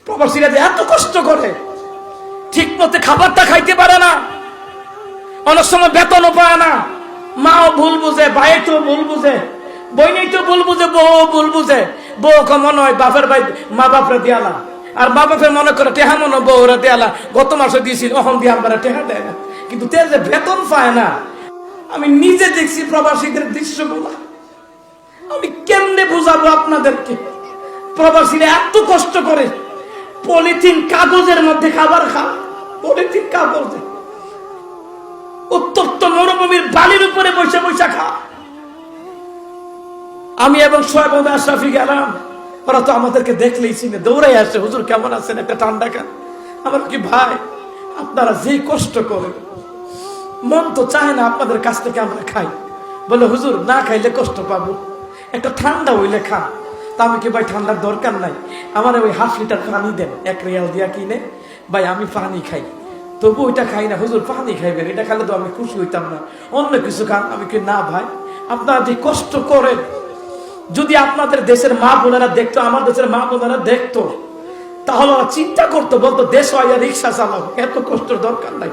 প্রবাসীরা যে এত কষ্ট করে, ঠিক মতো খাবারটা খাইতে পারে না, অনেক সময় বেতনও পায় না, মাও ভুল বুঝে, ভাই তো ভুল বুঝে, বইনেই তো ভুল বুঝে, বউ ভুল বুঝে, বউ মনে হয় বাপের ভাই মা বাপরে দিয়ালা, আর মা বাপের মনে করে টেহা মনে বউরা দেয়ালা, গত মাসে দিয়েছিল অহন দিয়ে আমরা টেহা দেয় না, কিন্তু তে যে বেতন পায় না। আমি নিজে দেখছি প্রবাসীদের দৃশ্যগুলো, আমি কেমনে বুঝাবো আপনাদেরকে? প্রবাসীরা এত কষ্ট করে, পলিথিন কাগজের মধ্যে খাবার খায়, পলিথিন কাগজে, উত্তপ্ত মরুভূমির বালির উপরে বসে বসে খা। আমি এবং শোয়েব আশরাফি গেলাম, ওরা তো আমাদেরকে দেখলেই চিনে, দৌড়াই আসে, হুজুর কেমন আছেন, একটা ঠান্ডা খান। আমার কি ভাই, আপনারা যে কষ্ট করেন, মন তো চায় না আপনাদের কাছ থেকে আমরা খাই। বলে হুজুর না খাইলে কষ্ট পাবো, একটা ঠান্ডা হইলে খা। তা আমি কি ভাই ঠান্ডার দরকার নাই, আমার ওই 1/2 লিটার পানি দেন, 1 রিয়াল দিয়া কিনে, ভাই আমি পানি খাই, তবু ওইটা খাই না। হুজুর পানি খাইবেন, এটা খাইলে তো আমি খুশি হইতাম না, অন্য কিছু খান। আমি কি না ভাই, আপনারা যে কষ্ট করেন, যদি আপনাদের দেশের মা বোনেরা দেখতো, আমার দেশের মা বোনেরা দেখতো, তাহলে ওরা চিন্তা করতো, বলতো দেশ হয় রিক্সা চালাও, এত কষ্টের দরকার নাই।